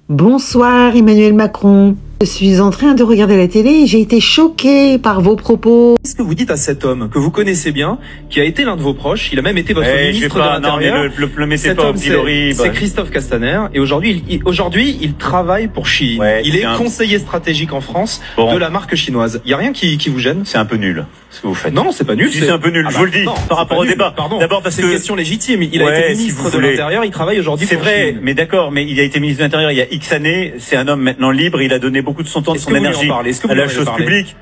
Bonsoir Emmanuel Macron. Je suis en train de regarder la télé et j'ai été choquée par vos propos. Qu'est-ce que vous dites à cet homme que vous connaissez bien, qui a été l'un de vos proches, il a même été votre ministre de l'Intérieur. C'est Christophe Castaner et aujourd'hui il travaille pour Shein. Il est conseiller stratégique en France de la marque chinoise. Il y a rien qui vous gêne? C'est un peu nul ce que vous faites. Non, c'est pas nul. C'est un peu nul. Je vous le dis par rapport au débat. D'abord parce que c'est une question légitime. Il a été ministre de l'Intérieur, il travaille aujourd'hui pour Shein. C'est vrai, mais d'accord, mais il a été ministre de l'Intérieur il y a X années. C'est un homme maintenant libre. Il a donné beaucoup de son temps, de son énergie à la chose publique.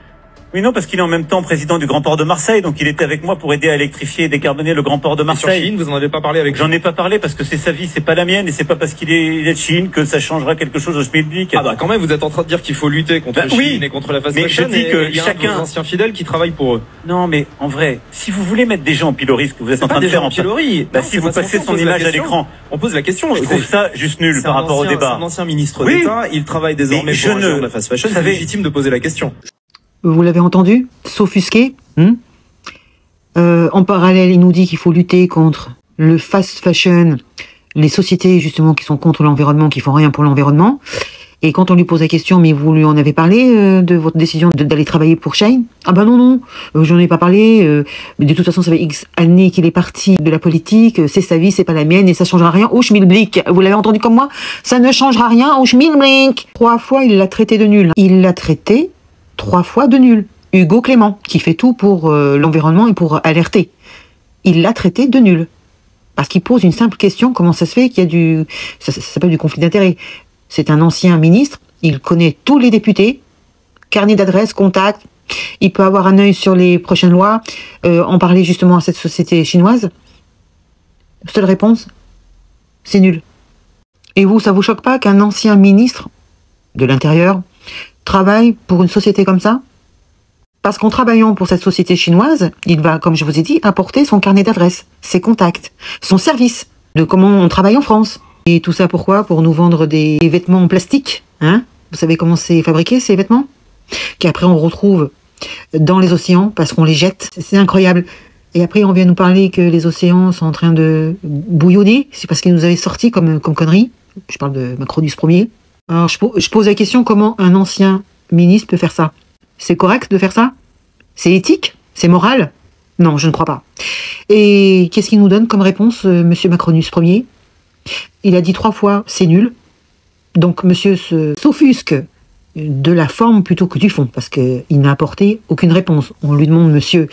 Oui, non, parce qu'il est en même temps président du Grand Port de Marseille, donc il était avec moi pour aider à électrifier et décarboner le Grand Port de Marseille. Et sur Chine, vous en avez pas parlé avec lui? J'en ai pas parlé parce que c'est sa vie, c'est pas la mienne, et c'est pas parce qu'il est de Chine que ça changera quelque chose au SMIC. Ah bah quand même, vous êtes en train de dire qu'il faut lutter contre Chine et contre la fast fashion. Mais je dis que chacun des anciens fidèles qui travaillent pour eux. Non, mais en vrai, si vous voulez mettre des gens en pilori, ce que vous êtes en train de faire en pilori, si vous passez son image à l'écran, on pose la question. Je trouve ça juste nul par rapport au débat. C'est un ancien ministre d'État, il travaille désormais pour un géant de la fast fashion. C'est légitime de poser la question. Vous l'avez entendu, s'offusquer. En parallèle, il nous dit qu'il faut lutter contre le fast fashion, les sociétés justement qui sont contre l'environnement, qui font rien pour l'environnement. Et quand on lui pose la question, mais vous lui en avez parlé de votre décision d'aller travailler pour Shein? Ah ben non, j'en ai pas parlé. Mais de toute façon, ça fait X années qu'il est parti de la politique. C'est sa vie, c'est pas la mienne et ça changera rien au schmilblick. Vous l'avez entendu comme moi? Ça ne changera rien au schmilblick. 3 fois, il l'a traité de nul. Il l'a traité 3 fois de nul. Hugo Clément, qui fait tout pour l'environnement et pour alerter. Il l'a traité de nul. Parce qu'il pose une simple question, comment ça se fait qu'il y a du... Ça s'appelle du conflit d'intérêts. C'est un ancien ministre, il connaît tous les députés, carnet d'adresse, contact, il peut avoir un œil sur les prochaines lois, en parler justement à cette société chinoise. Seule réponse, c'est nul. Et vous, ça vous choque pas qu'un ancien ministre de l'Intérieur travaille pour une société comme ça? Parce qu'en travaillant pour cette société chinoise, il va, comme je vous ai dit, apporter son carnet d'adresse, ses contacts, son service, de comment on travaille en France. Et tout ça pourquoi? Pour nous vendre des vêtements en plastique, hein? Vous savez comment c'est fabriqué, ces vêtements? Qu'après on retrouve dans les océans, parce qu'on les jette. C'est incroyable. Et après on vient nous parler que les océans sont en train de bouillonner. C'est parce qu'ils nous avaient sorti comme connerie. Je parle de Macronus Ier. Alors je pose la question, comment un ancien ministre peut faire ça? C'est correct de faire ça? C'est éthique? C'est moral? Non, je ne crois pas. Et qu'est-ce qu'il nous donne comme réponse, monsieur Macronus Ier? Il a dit 3 fois, c'est nul. Donc monsieur s'offusque de la forme plutôt que du fond, parce qu'il n'a apporté aucune réponse. On lui demande, monsieur,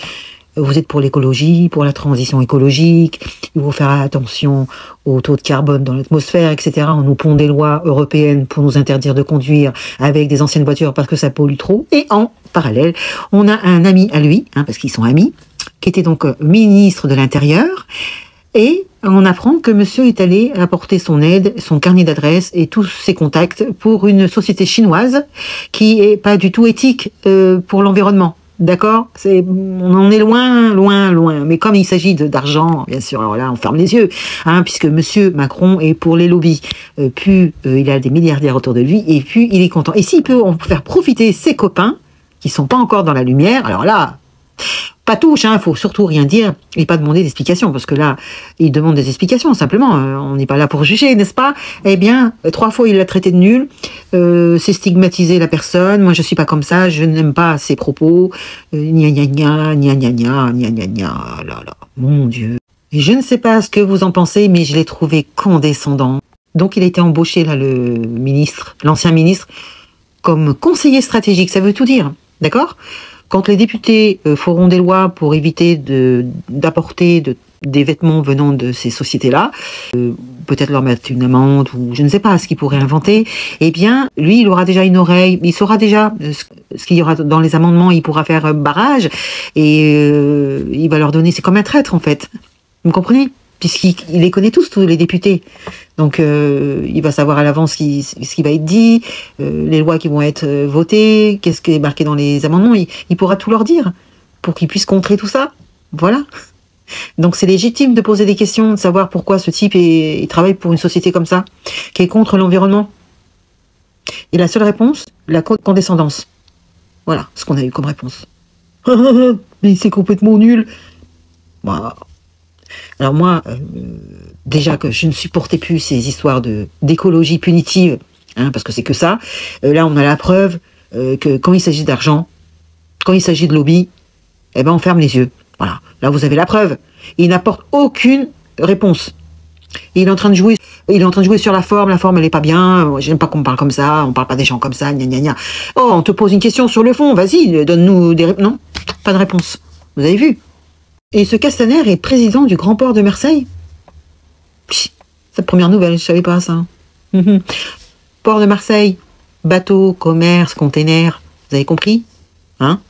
vous êtes pour l'écologie, pour la transition écologique, il faut faire attention au taux de carbone dans l'atmosphère, etc. On nous pond des lois européennes pour nous interdire de conduire avec des anciennes voitures parce que ça pollue trop. Et en parallèle, on a un ami à lui, parce qu'ils sont amis, qui était donc ministre de l'Intérieur, et on apprend que monsieur est allé apporter son aide, son carnet d'adresse et tous ses contacts pour une société chinoise qui est pas du tout éthique pour l'environnement. D'accord? On en est loin, loin, loin. Mais comme il s'agit d'argent, bien sûr, alors là, on ferme les yeux, puisque monsieur Macron est pour les lobbies. Plus il a des milliardaires autour de lui, et plus il est content. Et s'il peut en faire profiter ses copains, qui sont pas encore dans la lumière, alors là, pas touche, faut surtout rien dire et pas demander d'explications, parce que là, il demande des explications, simplement. On n'est pas là pour juger, n'est-ce pas? Eh bien, 3 fois, il l'a traité de nul, c'est stigmatiser la personne, moi je suis pas comme ça, je n'aime pas ses propos, gna gna gna, gna gna gna, gna gna gna, là là, mon Dieu. Et je ne sais pas ce que vous en pensez, mais je l'ai trouvé condescendant. Donc il a été embauché, là, le ministre, l'ancien ministre, comme conseiller stratégique, ça veut tout dire, d'accord? Quand les députés feront des lois pour éviter d'apporter des vêtements venant de ces sociétés-là, peut-être leur mettre une amende ou je ne sais pas ce qu'ils pourraient inventer, eh bien, lui, il aura déjà une oreille, il saura déjà ce qu'il y aura dans les amendements, il pourra faire barrage et il va leur donner, c'est comme un traître en fait. Vous comprenez? Puisqu'il les connaît tous les députés. Donc, il va savoir à l'avance ce qui va être dit, les lois qui vont être votées, qu'est-ce qui est marqué dans les amendements. Il pourra tout leur dire pour qu'ils puissent contrer tout ça. Voilà. Donc, c'est légitime de poser des questions, de savoir pourquoi ce type il travaille pour une société comme ça, qui est contre l'environnement. Et la seule réponse, la condescendance. Voilà ce qu'on a eu comme réponse. Mais c'est complètement nul. Bah, alors moi, déjà que je ne supportais plus ces histoires d'écologie punitive hein, parce que c'est que ça. Là, on a la preuve que quand il s'agit d'argent, quand il s'agit de lobby, eh ben on ferme les yeux. Voilà. Là, vous avez la preuve. Il n'apporte aucune réponse. Il est en train de jouer. Il est en train de jouer sur la forme. La forme, elle est pas bien. J'aime pas qu'on parle comme ça. On parle pas des gens comme ça. Gna gna gna. Oh, on te pose une question sur le fond. Vas-y, donne-nous des réponses. Non, pas de réponse. Vous avez vu. Et ce Castaner est président du Grand Port de Marseille. C'est la première nouvelle. Je savais pas ça. Port de Marseille, bateau, commerce, container. Vous avez compris, hein?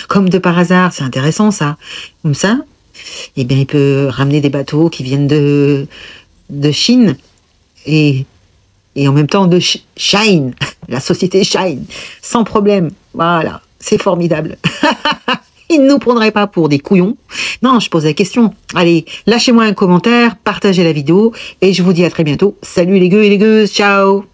Comme de par hasard, c'est intéressant ça. Comme ça, eh bien, il peut ramener des bateaux qui viennent de Chine et en même temps de Shine, la société Shine, sans problème. Voilà, c'est formidable. Il ne nous prendrait pas pour des couillons. Non, je pose la question. Allez, lâchez-moi un commentaire, partagez la vidéo et je vous dis à très bientôt. Salut les gueux et les gueuses, ciao!